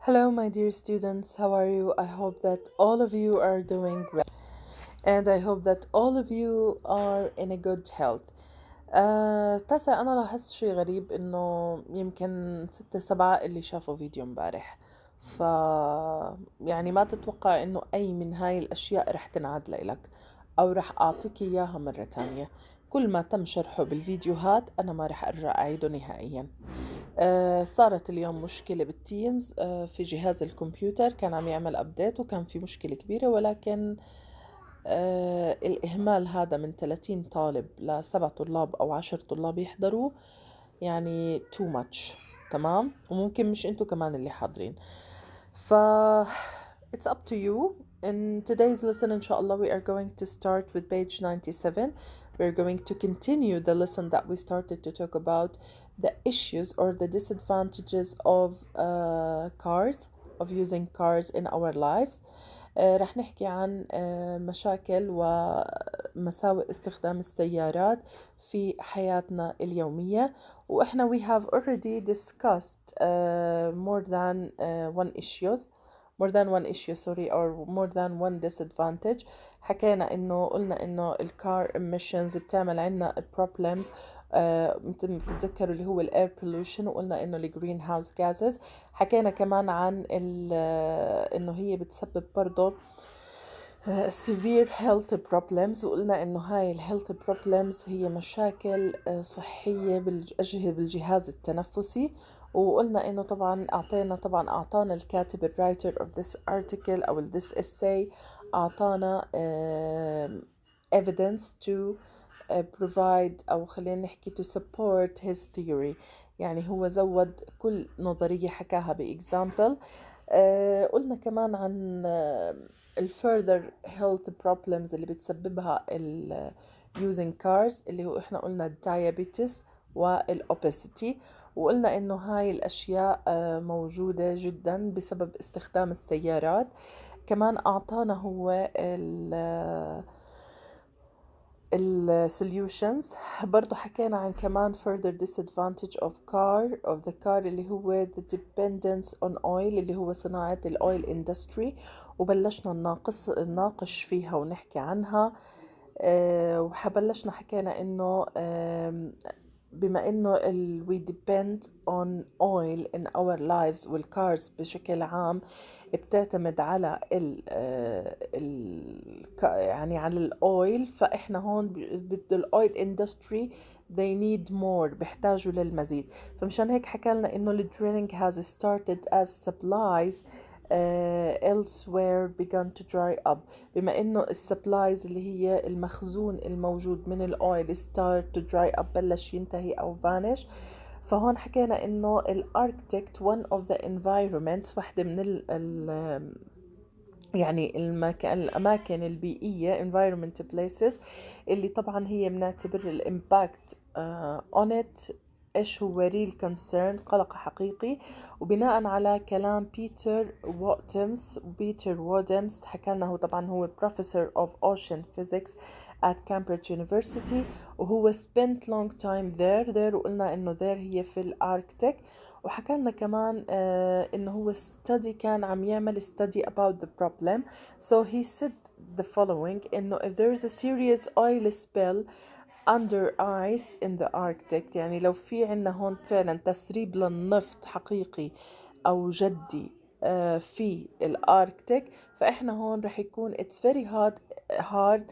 Hello, my dear students. How are you? I hope that all of you are doing well, and I hope that all of you are in a good health. تاسع أنا لاحظت شي غريب إنه يمكن 6 7 اللي شافوا فيديو امبارح. ف يعني ما تتوقع إنه أي من هاي الأشياء رح تنعاد لإلك أو رح أعطيك إياها مرة تانية. كل ما تم شرحه بالفيديوهات أنا ما رح أرجع أعيده نهائيا. صارت اليوم مشكلة بالتيمز في جهاز الكمبيوتر كان عم يعمل أبديت وكان في مشكلة كبيرة، ولكن الإهمال هذا من 30 طالب ل7 طلاب أو 10 طلاب يحضروا يعني too much. تمام، وممكن مش انتوا كمان اللي حاضرين. ف it's up to you. In today's lesson, inshallah, we are going to start with page 97. We're going to continue the lesson that we started to talk about the issues or the disadvantages of cars, of using cars in our lives. رح نحكي عن مشاكل ومساوئ استخدام السيارات في حياتنا اليومية. وإحنا we have already discussed more than one issue sorry, or more than one disadvantage. حكينا إنه قلنا إنه الكار emissions بتعمل عنا problems. مثل ما بتتذكروا اللي هو الاير pollution، وقلنا انه الجرين هاوس جازز. حكينا كمان عن انه هي بتسبب برضه severe health problems، وقلنا انه هاي الهيلث problems هي مشاكل صحية بالجهاز التنفسي. وقلنا انه طبعا اعطانا الكاتب الرايتر of this article او this essay اعطانا evidence to provide أو خلينا نحكي to support his theory. يعني هو زود كل نظرية حكاها بإكزامبل. قلنا كمان عن further health problems اللي بتسببها using cars، اللي هو إحنا قلنا diabetes والobesity. وقلنا إنه هاي الأشياء موجودة جدا بسبب استخدام السيارات. كمان أعطانا هو solutions. برضو حكينا عن كمان further disadvantage of the car اللي هو the dependence on oil، اللي هو صناعة الأويل industry، وبلشنا نناقش فيها ونحكي عنها. وحبلشنا حكينا إنه بما إنه we depend on oil in our lives، والكارز بشكل عام بتعتمد على يعني على الأويل، فإحنا هون الأويل industry they need more، بيحتاجوا للمزيد. فمشان هيك حكالنا إنه drilling has started as supplies elsewhere began to dry up. بما إنه السبلايز اللي هي المخزون الموجود من الأويل start to dry up، بلش ينتهي أو vanish. فهون حكينا إنه الأركتيك one of the environments، واحدة من يعني الأماكن البيئية environment places، اللي طبعا هي بنعتبر الإمباكت on it إيش هو real concern، قلق حقيقي. وبناء على كلام بيتر وودمز حكالنا، هو طبعا هو professor of ocean physics at Cambridge University، وهو spent long time there. وقلنا إنه there هي في الأركتيك. وحكالنا كمان إنه هو كان عم يعمل study about the problem. So he said the following إنه if there is a serious oil spill under ice in the Arctic، يعني لو في عنا هون فعلا تسريب للنفط حقيقي أو جدي في الأركتيك، فإحنا هون رح يكون it's very hard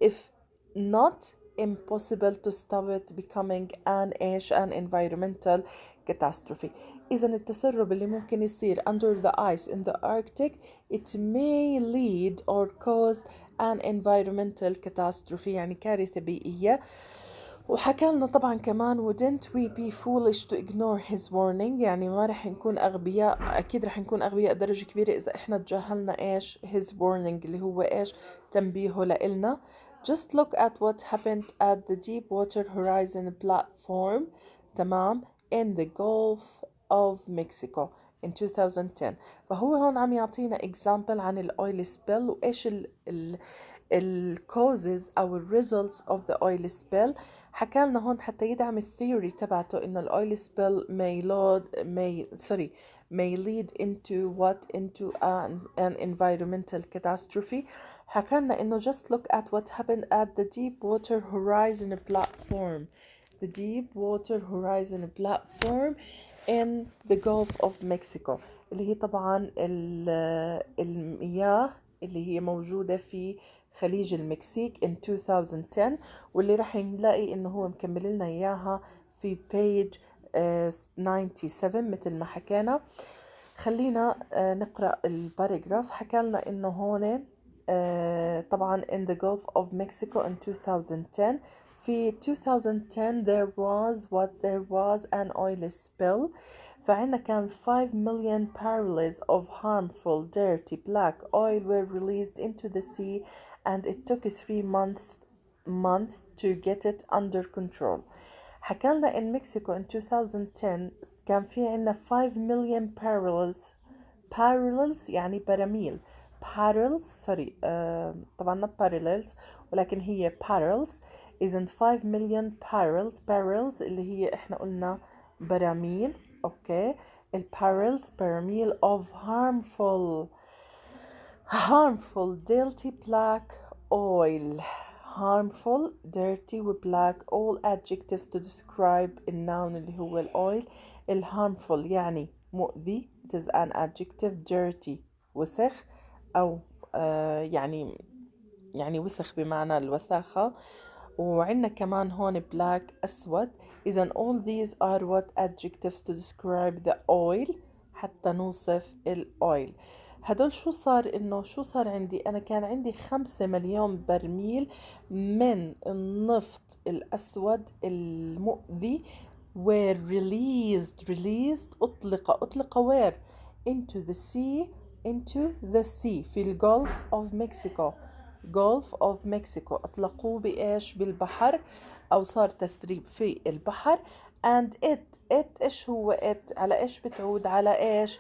if not impossible to stop it becoming an environmental catastrophe. إذا التسرب اللي ممكن يصير under the ice in the Arctic it may lead or cause an environmental catastrophe، يعني كارثة بيئية. وحكى لنا طبعا كمان wouldn't we be foolish to ignore his warning، يعني ما رح نكون أغبياء، أكيد رح نكون أغبياء درجة كبيرة إذا إحنا تجاهلنا إيش his warning، اللي هو إيش تنبيهه لإلنا. Just look at what happened at the Deepwater Horizon platform، تمام، in the Gulf of Mexico in 2010. فهو هون عم يعطينا example عن الأويل سبيل، وإيش causes أو results of the oil spill. حكى لنا هون حتى يدعم الثيوري تبعته إنه oil spill may lead into an environmental catastrophe. حكى لنا إنه just look at what happened at the Deepwater Horizon platform. The Deepwater Horizon platform in the Gulf of Mexico اللي هي طبعا المياه اللي هي موجودة في خليج المكسيك in 2010 واللي راح نلاقي إنه هو مكمل لنا إياها في page 97 مثل ما حكينا. خلينا نقرأ الباراجراف. حكى لنا إنه هون طبعا in the Gulf of Mexico in 2010. في 2010 there was an oil spill. فعنا كان 5 million barrels of harmful dirty black oil were released into the sea and it took 3 months to get it under control. حكى لنا in Mexico in 2010 كان في عنا 5 million barrels يعني براميل طبعا not parallels ولكن هي barrels إذن 5 million barrels اللي هي احنا قلنا براميل. اوكي barrels براميل of harmful dirty black oil. harmful dirty و black all adjectives to describe النون اللي هو الأويل. harmful يعني مؤذي it is an adjective. dirty وسخ أو يعني وسخ بمعنى الوساخة. وعندنا كمان هون black أسود. إذن all these are what adjectives to describe the oil حتى نوصف الأويل. هدول شو صار عندي أنا كان عندي 5 مليون برميل من النفط الأسود المؤذي were released أطلق where into the sea في الجولف of Mexico. Gulf of Mexico أطلقوه بإيش بالبحر أو صار تسريب في البحر. and it إيش هو it على إيش بتعود على إيش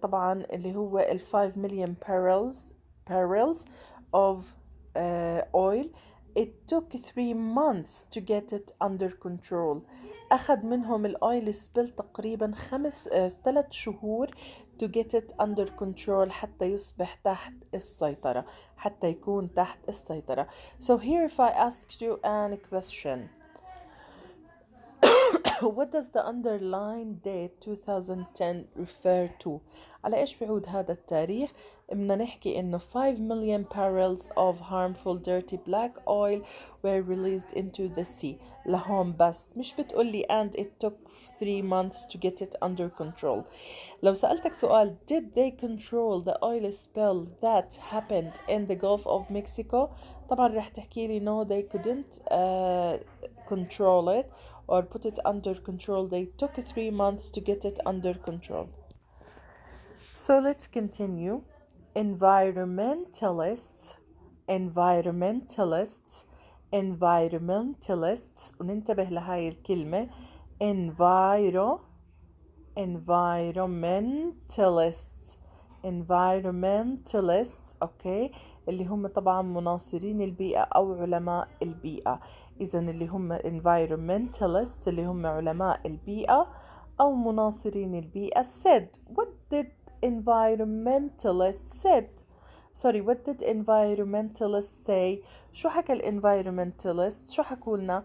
طبعا اللي هو 5 million barrels of oil. it took 3 months to get it under control. أخذ منهم الأويل سبيل تقريبا 3 شهور to get it under control حتى يصبح تحت السيطرة حتى يكون تحت السيطرة. So here if I asked you a question what does the underlined date 2010 refer to؟ على إيش بيعود هذا التاريخ؟ بدنا نحكي إنه 5 million barrels of harmful dirty black oil were released into the sea. لهون بس مش بتقولي and it took 3 months to get it under control. لو سألتك سؤال did they control the oil spill that happened in the Gulf of Mexico؟ طبعا رح تحكي لي no they couldn't control it or put it under control. They took 3 months to get it under control. So let's continue. Environmentalists وننتبه لهاي الكلمة environmentalists اوكي اللي هم طبعا مناصرين البيئة أو علماء البيئة. إذن اللي هم environmentalists اللي هم علماء البيئة أو مناصرين البيئة said what did environmentalists say؟ شو حكى environmentalists؟ شو حكوا لنا؟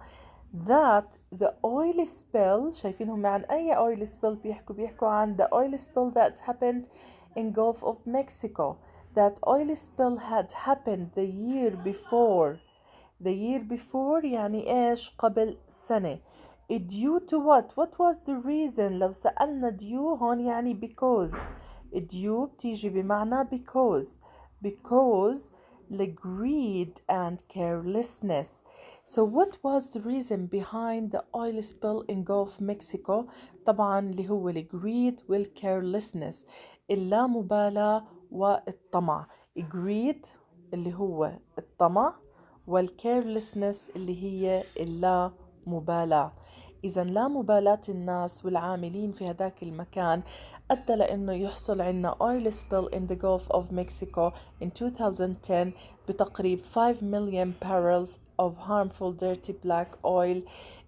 that the oil spill شايفين هم عن أي oil spill بيحكوا عن the oil spill that happened in Gulf of Mexico. That oil spill had happened the year before يعني إيش قبل سنة. due to what was the reason؟ لو سألنا due هون يعني because. due بتيجي بمعنى because the greed and carelessness. So what was the reason behind the oil spill in Gulf Mexico؟ طبعا اللي هو the greed والcarelessness اللامبالاة والطمع. greed اللي هو الطمع والcarelessness اللي هي اللامبالاة. إذا لا مبالاة الناس والعاملين في هذاك المكان أدى لأنه يحصل عنا oil spill in the Gulf of Mexico in 2010 بتقريب 5 million barrels of harmful dirty black oil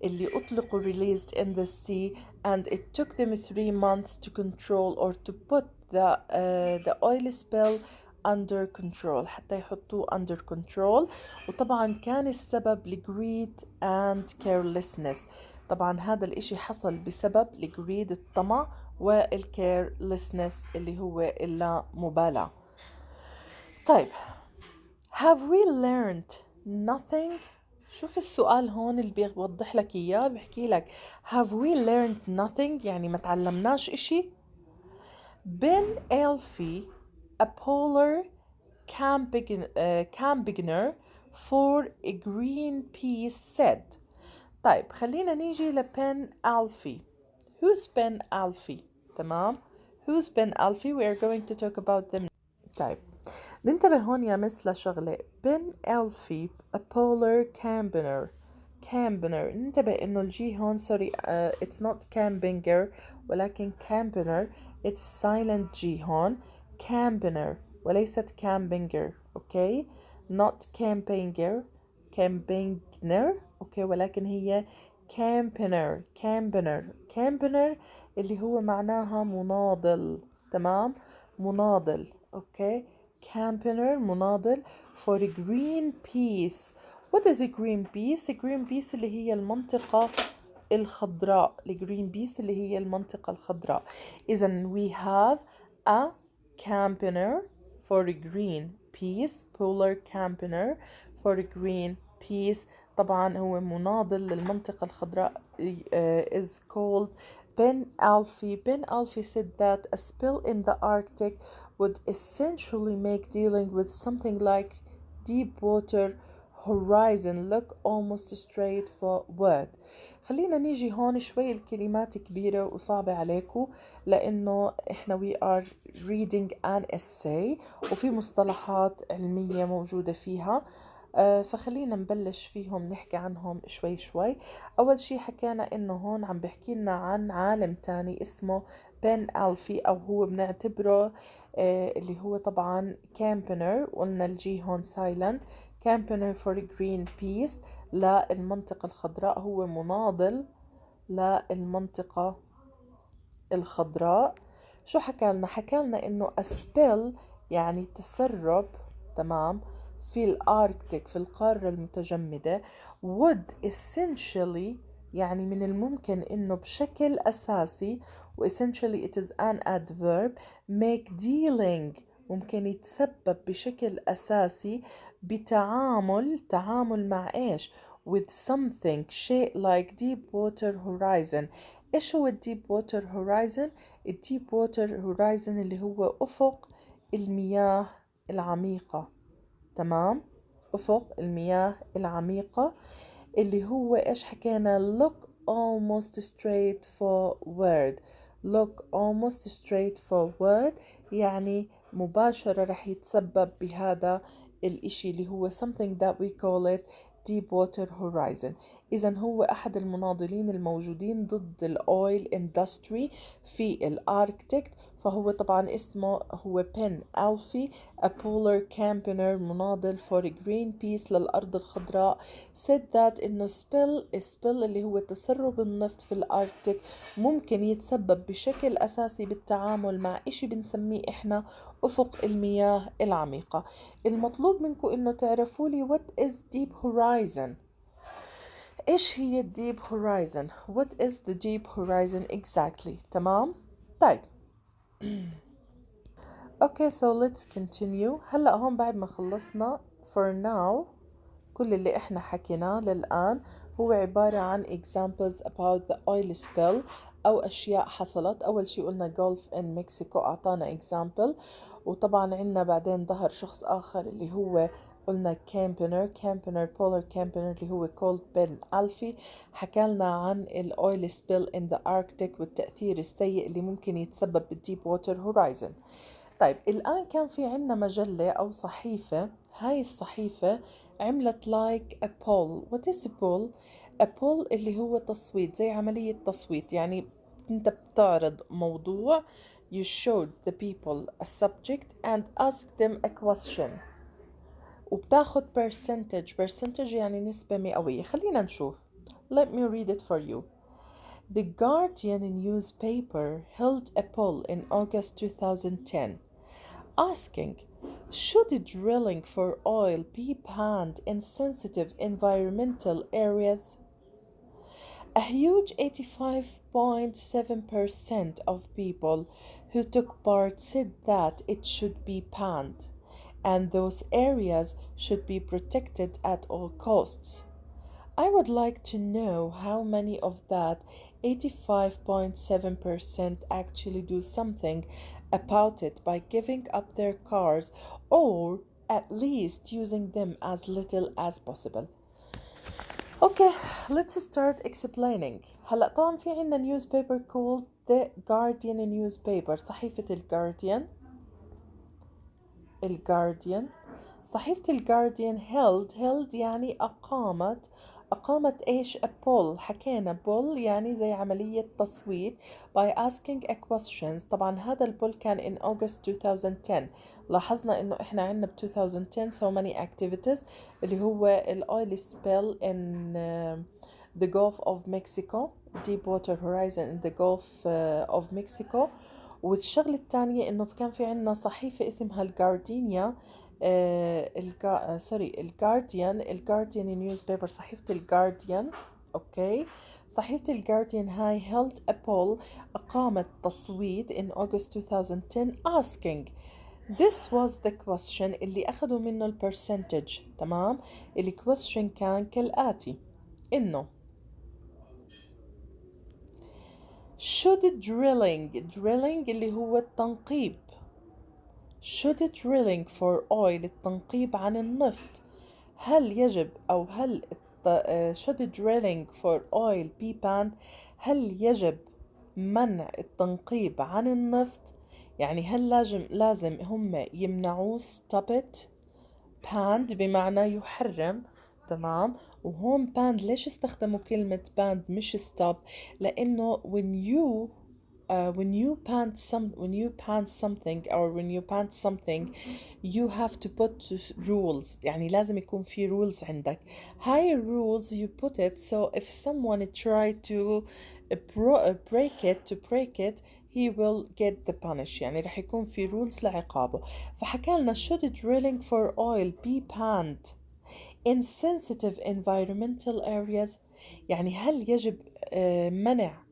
اللي أطلقوا released in the sea, and it took them 3 months to control or to put the oil spill under control, حتى يحطوه under control. وطبعا كان السبب الجريد and carelessness. طبعا هذا الاشي حصل بسبب الجريد الطمع والكيرلسنس اللي هو اللامبالاة. طيب have we learned nothing؟ شوف السؤال هون اللي بيوضح لك اياه، بحكي لك have we learned nothing يعني ما تعلمناش اشي. Ben Elfie a polar campaigner for Greenpeace said. طيب خلينا نيجي لبن ألفي. Who's Ben Alfie؟ تمام. Who's Ben Alfie؟ We are going to talk about them. طيب ننتبه هون يا مس لشغلة. Ben Alfie a polar campaigner. ننتبه إنه الجي هون sorry it's not campaigner ولكن campaigner. it's silent G هون. campaigner وليست campaigner. okay not campaigner اوكي ولكن هي campaigner اللي هو معناها مناضل. تمام. مناضل. اوكي campaigner مناضل for Greenpeace. what is Greenpeace؟ Greenpeace اللي هي المنطقة الخضراء. Greenpeace اللي هي المنطقة الخضراء. إذن we have a campaigner for Greenpeace, polar campaigner for Greenpeace. طبعا هو مناضل للمنطقة الخضراء is called Ben Alfie. Ben Alfie said that a spill in the Arctic would essentially make dealing with something like Deepwater Horizon look almost straightforward. خلينا نيجي هون شوي الكلمات كبيرة وصعبة عليكم لأنه إحنا we are reading an essay وفي مصطلحات علمية موجودة فيها. فخلينا نبلش فيهم نحكي عنهم شوي شوي. أول شي حكينا إنه هون عم بحكي لنا عن عالم تاني اسمه بن ألفي أو هو بنعتبره اللي هو طبعا campaigner. قلنا الجي هون silent. campaigner for Greenpeace للمنطقة الخضراء، هو مناضل للمنطقة الخضراء. شو حكالنا؟ حكالنا إنه a spill يعني تسرب. تمام. في الأركتيك في القارة المتجمدة would essentially يعني من الممكن إنه بشكل أساسي و essentially it is an adverb make dealing ممكن يتسبب بشكل أساسي تعامل مع إيش with something شيء like Deepwater Horizon. إيش هو Deepwater Horizon؟ Deepwater Horizon اللي هو أفق المياه العميقة. تمام. أفق المياه العميقة اللي هو إيش حكينا look almost straight forward يعني مباشرة رح يتسبب بهذا الإشي اللي هو something that we call it Deepwater Horizon. إذن هو أحد المناضلين الموجودين ضد الأويل اندستري في الأركتيك. فهو طبعا اسمه هو بن ألفي a polar campaigner مناضل for Greenpeace للأرض الخضراء said that إنه spill اللي هو تسرب النفط في الأركتيك ممكن يتسبب بشكل أساسي بالتعامل مع إشي بنسميه إحنا أفق المياه العميقة. المطلوب منكم إنه تعرفوا لي what is deep horizon. إيش هي deep horizon؟ what is the deep horizon exactly؟ تمام؟ طيب Okay, so let's continue. هلأ هون بعد ما خلصنا for now كل اللي احنا حكيناه للآن هو عبارة عن examples about the oil spill أو أشياء حصلت. أول شي قلنا Gulf in Mexico أعطانا example، وطبعا عنا بعدين ظهر شخص آخر اللي هو قلنا campaigner polar campaigner اللي هو called Ben Alfie. حكالنا عن ال oil spill in the Arctic والتأثير السيء اللي ممكن يتسبب بالديب ووتر هورايزن. طيب الآن كان في عنا مجلة أو صحيفة، هاي الصحيفة عملت like a poll. what is a poll؟ a poll اللي هو تصويت، زي عملية تصويت، يعني انت بتعرض موضوع you showed the people a subject and asked them a question وبتاخد percentage يعني نسبة مئوية. خلينا نشوف. Let me read it for you. The Guardian newspaper held a poll in August 2010 asking, should drilling for oil be banned in sensitive environmental areas? A huge 85.7% of people who took part said that it should be banned, and those areas should be protected at all costs. I would like to know how many of that 85.7% actually do something about it by giving up their cars or at least using them as little as possible. Okay, let's start explaining. هلا طبعا في عنا newspaper called The Guardian newspaper. صحيفة الجارديان. صحيفة الجارديان held يعني أقامت إيش a poll. حكينا poll يعني زي عملية تصويت by asking a questions. طبعا هذا البول كان in August 2010. لاحظنا إنه إحنا عنا ب 2010 so many activities اللي هو ال oil spill in the Gulf of Mexico, Deepwater Horizon in the Gulf of Mexico. والشغلة الثانية إنه كان في عنا صحيفة اسمها الجاردينيا الجارديان نيوزبيبر. صحيفة الجارديان اوكي. صحيفة الجارديان هاي held a poll أقامت تصويت in August 2010 asking. This was the question اللي أخذوا منه البرسنتج. تمام. الكويستشن كان كالآتي إنه should drilling اللي هو التنقيب should drilling for oil التنقيب عن النفط هل يجب أو هل should drilling for oil be banned هل يجب منع التنقيب عن النفط يعني هل لازم هم يمنعوه stop it banned بمعنى يحرم. تمام. وهون banned ليش استخدموا كلمة banned مش stop لأنه when you ban something you have to put rules يعني لازم يكون في rules عندك. higher rules you put it so if someone try to break it he will get the punish يعني رح يكون في rules لعقابه. فحكى لنا should drilling for oil be banned in sensitive environmental areas يعني هل يجب منع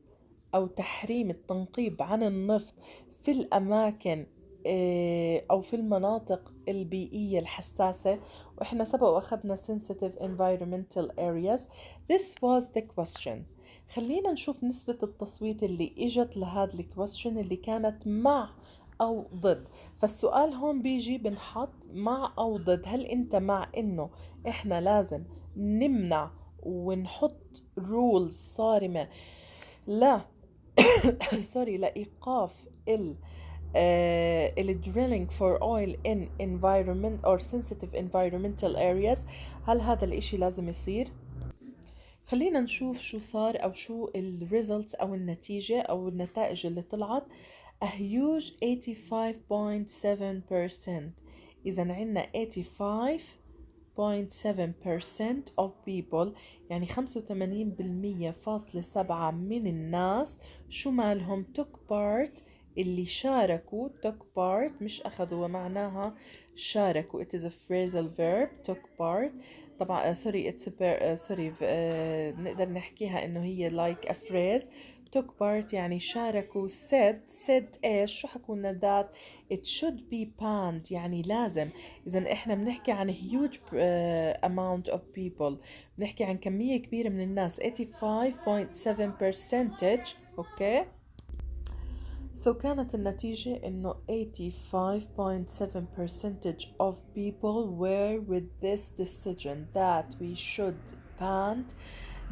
أو تحريم التنقيب عن النفط في الأماكن أو في المناطق البيئية الحساسة. وإحنا سبق وأخذنا sensitive environmental areas. This was the question. خلينا نشوف نسبة التصويت اللي إجت لهذا الكويستشن اللي كانت مع أو ضد. فالسؤال هون بيجي بنحط مع أو ضد. هل أنت مع إنه إحنا لازم نمنع ونحط rules صارمة لإيقاف drilling for oil in environment or sensitive environmental areas؟ هل هذا الإشي لازم يصير؟ خلينا نشوف شو صار أو شو results أو النتيجة أو النتائج اللي طلعت. a huge 85.7%. إذا عنا 85.7% of people يعني 85.7% من الناس شو مالهم took part اللي شاركوا took part مش أخذوا معناها شاركوا. it is a phrasal verb took part. طبعا نقدر نحكيها إنه هي like a phrase. took part يعني شاركوا. said إيش شو حكونا that it should be banned يعني لازم. إذا إحنا بنحكي عن huge amount of people بنحكي عن كمية كبيرة من الناس 85.7%. أوكي. So كانت النتيجة إنه 85.7% of people were with this decision that we should ban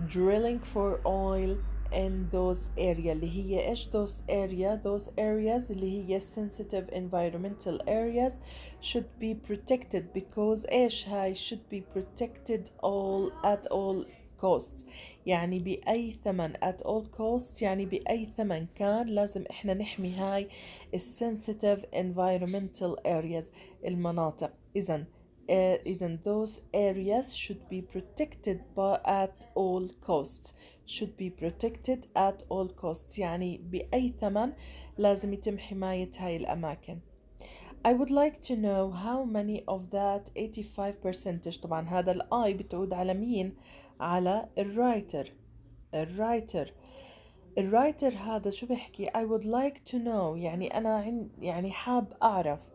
drilling for oil in those areas اللي هي إيش those areas اللي هي sensitive environmental areas should be protected because إيش هاي should be protected at all costs، يعني بأي ثمن. at all costs يعني بأي ثمن كان لازم إحنا نحمي هاي sensitive environmental areas، المناطق. إذن those areas should be protected at all costs. should be protected at all costs يعني بأي ثمن لازم يتم حماية هاي الأماكن. I would like to know how many of that 85%. طبعا هذا الآي بتعود على مين؟ على الرايتر هذا شو بحكي؟ I would like to know يعني أنا يعني حاب أعرف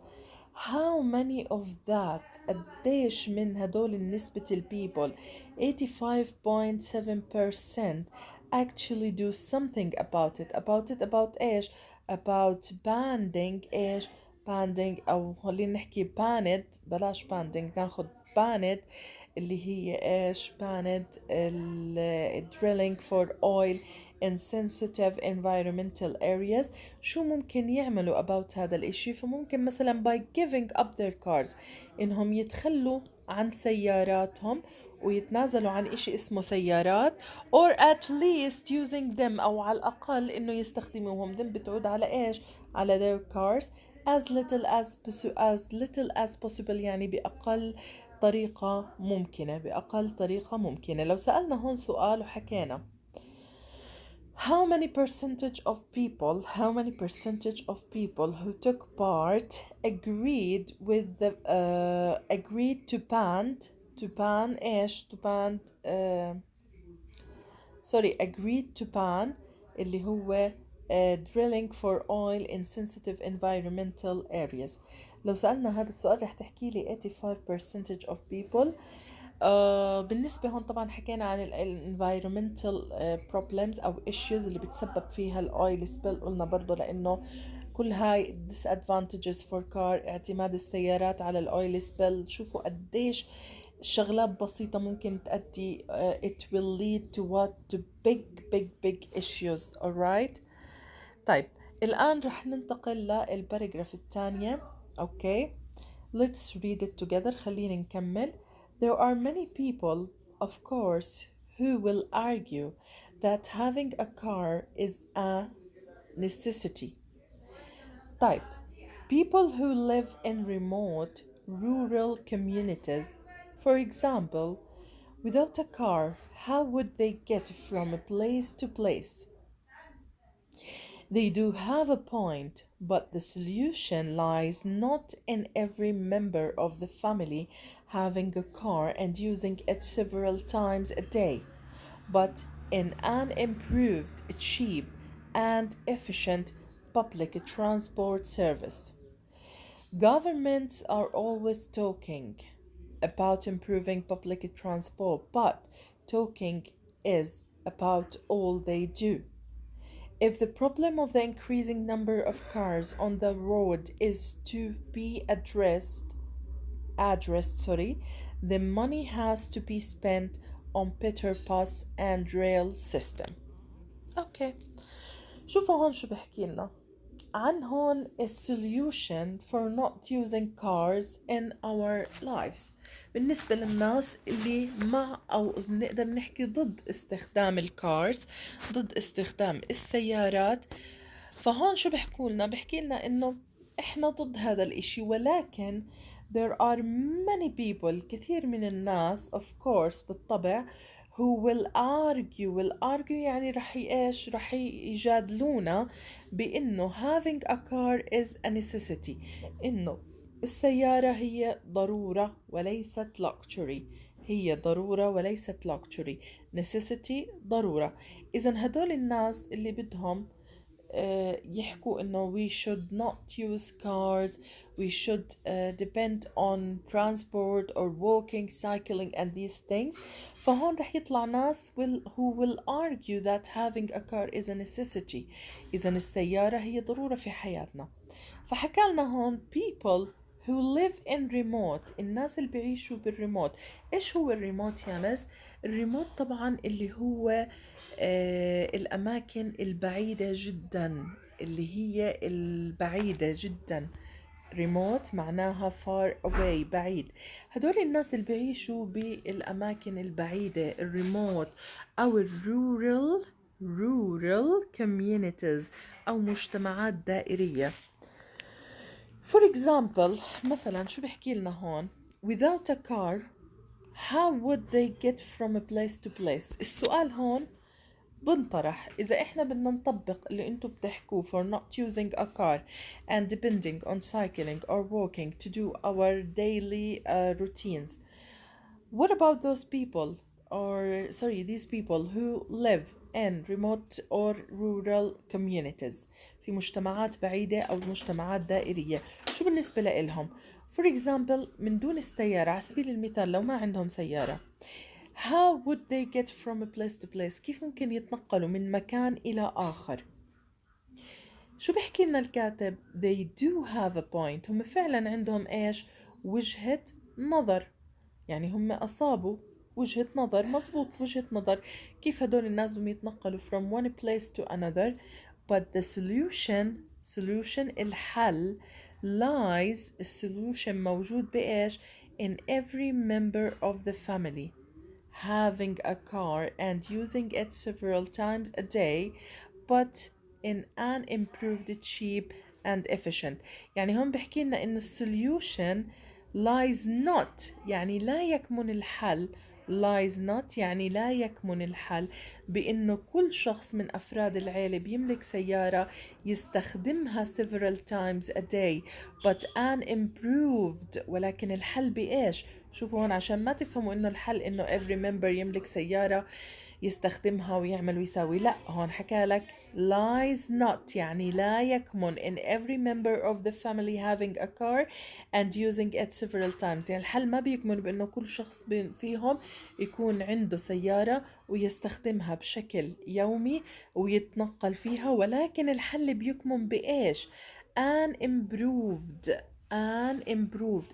how many of that قديش من هدول النسبة people 85.7% actually do something about it. about إيش؟ about banding إيش؟ banding أو خلينا نحكي banned، بلاش banding، ناخد banned اللي هي إيش؟ banned drilling for oil in sensitive environmental areas. شو ممكن يعملوا about هذا الاشي؟ فممكن مثلا by giving up their cars، انهم يتخلوا عن سياراتهم ويتنازلوا عن اشي اسمه سيارات، or at least using them، او على الاقل انه يستخدموهم. them بتعود على ايش؟ على their cars as little as possible يعني بأقل طريقة ممكنة. لو سألنا هون سؤال وحكينا how many percentage of people who took part agreed to ban اللي هو drilling for oil in sensitive environmental areas. لو سألنا هذا السؤال رح تحكي لي 85% of people. بالنسبة هون طبعا حكينا عن environmental problems أو issues اللي بتسبب فيها الأويل سبيل. قلنا برضو لأنه كل هاي disadvantages for car، اعتماد السيارات على الأويل سبيل. شوفوا قديش شغلات بسيطة ممكن تؤدي it will lead to big issues. alright. طيب الآن رح ننتقل للباراجراف الثانية. okay, let's read it together. خلينا نكمل. There are many people, of course, who will argue that having a car is a necessity. طيب people who live in remote rural communities, for example, without a car, how would they get from a place to place? They do have a point, but the solution lies not in every member of the family having a car and using it several times a day, but in an improved, cheap, and efficient public transport service. Governments are always talking about improving public transport, but talking is about all they do. If the problem of the increasing number of cars on the road is to be addressed, the money has to be spent on better bus and rail system. Okay. شوفوا هون شو بحكي لنا عن هون solution for not using cars in our lives. بالنسبة للناس اللي مع أو نقدر نحكي ضد استخدام الكارز، ضد استخدام السيارات، فهون شو بحكوا لنا؟ بحكي لنا إنه إحنا ضد هذا الإشي، ولكن there are many people، كثير من الناس of course بالطبع who will argue يعني رح يجادلونا بإنه having a car is a necessity، إنه السيارة هي ضرورة وليست luxury. necessity ضرورة. إذن هدول الناس اللي بدهم يحكوا إنه we should not use cars, we should depend on transport or walking, cycling and these things. فهون رح يطلع ناس who will argue that having a car is a necessity. إذن السيارة هي ضرورة في حياتنا. فحكى لنا هون people who live in remote، الناس اللي بيعيشوا بالريموت. إيش هو الريموت يا ناس؟ الريموت طبعا اللي هو الأماكن البعيدة جدا، اللي هي البعيدة جدا. remote معناها far away بعيد. هدول الناس اللي بيعيشوا بالأماكن البعيدة الريموت أو rural communities أو مجتمعات دائرية. For example مثلا شو بحكي لنا هون without a car how would they get from a place to place. السؤال هون بنطرح إذا إحنا بدنا نطبق اللي أنتوا بتحكوه for not using a car and depending on cycling or walking to do our daily routines. What about those people these people who live in remote or rural communities في مجتمعات بعيدة أو مجتمعات دائرية شو بالنسبة لإلهم؟ For example من دون السيارة على سبيل المثال لو ما عندهم سيارة how would they get from a place to place كيف ممكن يتنقلوا من مكان إلى آخر؟ شو بحكي لنا الكاتب they do have a point هم فعلا عندهم إيش؟ وجهة نظر يعني هم أصابوا وجهة نظر مزبوط وجهة نظر كيف هدول الناس بدهم يتنقلوا from one place to another but the solution الحل lies السولوشن موجود بإيش in every member of the family having a car and using it several times a day but in an improved cheap and efficient. يعني هم بحكي لنا إنه السوليوشن lies not يعني لا يكمن الحل lies not يعني لا يكمن الحل بإنه كل شخص من أفراد العيلة بيملك سيارة يستخدمها several times a day but an improved ولكن الحل بإيش؟ شوفوا هون عشان ما تفهموا إنه الحل إنه every member يملك سيارة يستخدمها ويعمل ويساوي لا هون حكى لك lies not يعني لا يكمن in every member of the family having a car and using it several times يعني الحل ما بيكمن بأنه كل شخص فيهم يكون عنده سيارة ويستخدمها بشكل يومي ويتنقل فيها ولكن الحل بيكمن بإيش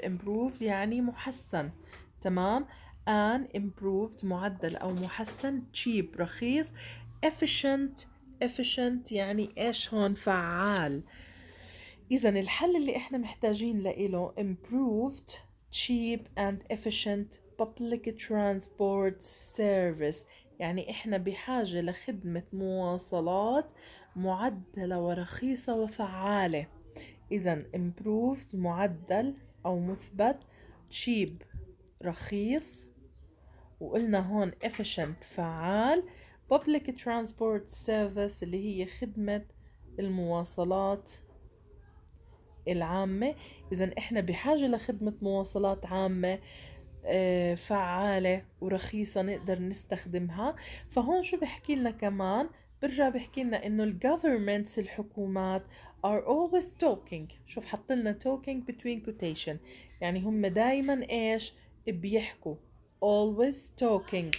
improved يعني محسن تمام an improved معدل أو محسن cheap رخيص efficient يعني إيش هون فعال. إذا الحل اللي إحنا محتاجين لإله improved cheap and efficient public transport service يعني إحنا بحاجة لخدمة مواصلات معدلة ورخيصة وفعالة. إذا improved معدل أو مثبت cheap رخيص وقلنا هون efficient فعال public transport service اللي هي خدمة المواصلات العامة. إذا إحنا بحاجة لخدمة مواصلات عامة فعالة ورخيصة نقدر نستخدمها. فهون شو بحكي لنا كمان برجع بحكي لنا إنه governments الحكومات are always talking شوف حط لنا talking between quotation يعني هم دايما إيش بيحكوا always talking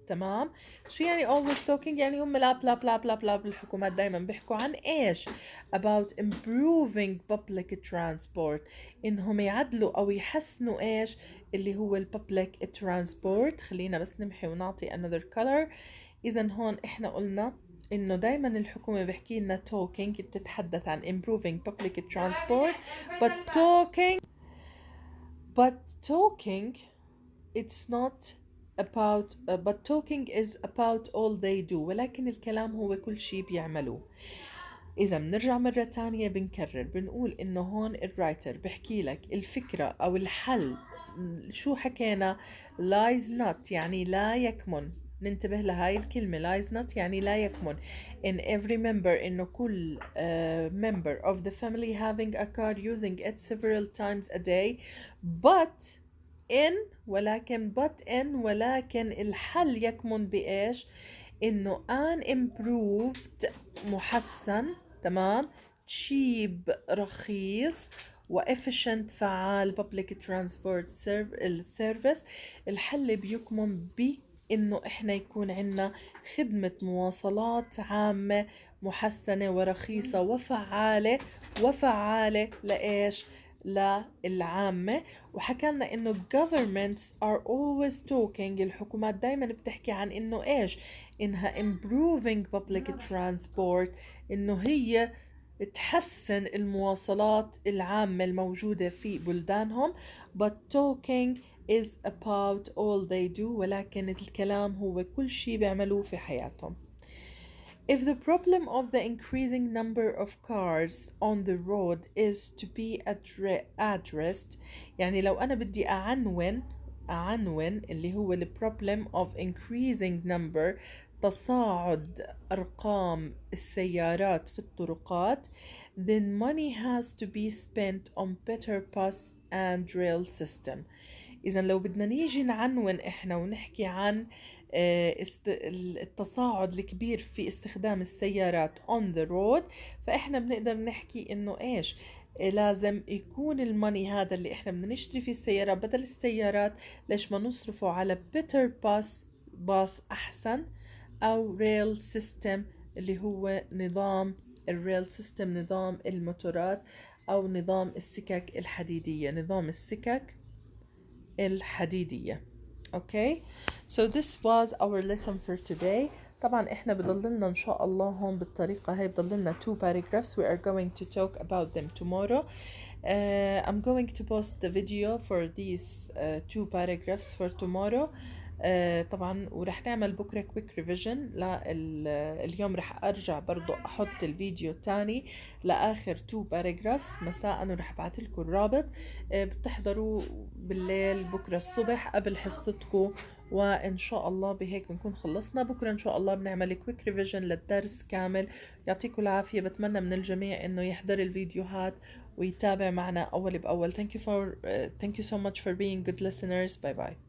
تمام. شو يعني always talking يعني هم لا بلا بلا بلا بلا بالحكومات دايما بيحكوا عن ايش about improving public transport انهم يعدلوا او يحسنوا ايش اللي هو الببليك ترانسبورت. خلينا بس نمحي ونعطي another color. اذا هون احنا قلنا انه دايما الحكومة بحكي لنا talking بتتحدث عن improving public transport but talking it's not about but talking is about all they do ولكن الكلام هو كل شيء بيعملوه. إذا بنرجع مرة تانية بنكرر بنقول إنه هون الرايتر بحكي لك الفكرة أو الحل شو حكينا lies not يعني لا يكمن. ننتبه لهاي الكلمة lies not يعني لا يكمن in every member إنه كل member of the family having a car using it several times a day but ولكن الحل يكمن بإيش إنه an improved محسن تمام cheap رخيص وefficient فعال public transport service. الحل بيكمن بإنه إحنا يكون عنا خدمة مواصلات عامة محسنة ورخيصة وفعالة لإيش للعامة. وحكى لنا إنه governments are always talking الحكومات دايما بتحكي عن إنه إيش إنها improving public transport إنه هي تحسن المواصلات العامة الموجودة في بلدانهم. but talking is about all they do، ولكن الكلام هو كل شيء بيعملوه في حياتهم. If the problem of the increasing number of cars on the road is to be addressed، يعني لو أنا بدي أعنون اللي هو the problem of increasing number، تصاعد أرقام السيارات في الطرقات، then money has to be spent on better bus and rail system. إذا لو بدنا نيجي نعنون إحنا ونحكي عن التصاعد الكبير في استخدام السيارات on the road، فإحنا بنقدر نحكي إنه إيش لازم يكون الماني هذا اللي إحنا بدنا نشتري فيه السيارة بدل السيارات، ليش ما نصرفه على better باص أحسن، أو rail system اللي هو نظام الريل سيستم، نظام الموتورات أو نظام السكك الحديدية، نظام السكك الحديدية. Okay, so this was our lesson for today. طبعا احنا بضلنا ان شاء الله هون بالطريقة هاي بضلنا 2 paragraphs. We are going to talk about them tomorrow. I'm going to post the video for these 2 paragraphs for tomorrow. طبعا ورح نعمل بكرة quick revision اليوم رح ارجع برضو احط الفيديو الثاني لاخر 2 paragraphs مساء، ورح ابعث لكم الرابط بتحضروا بالليل بكرة الصبح قبل حصتكم، وان شاء الله بهيك بنكون خلصنا. بكرة ان شاء الله بنعمل quick revision للدرس كامل. يعطيكم العافية، بتمنى من الجميع انه يحضر الفيديوهات ويتابع معنا اول باول. Thank you so much for being good listeners. Bye bye.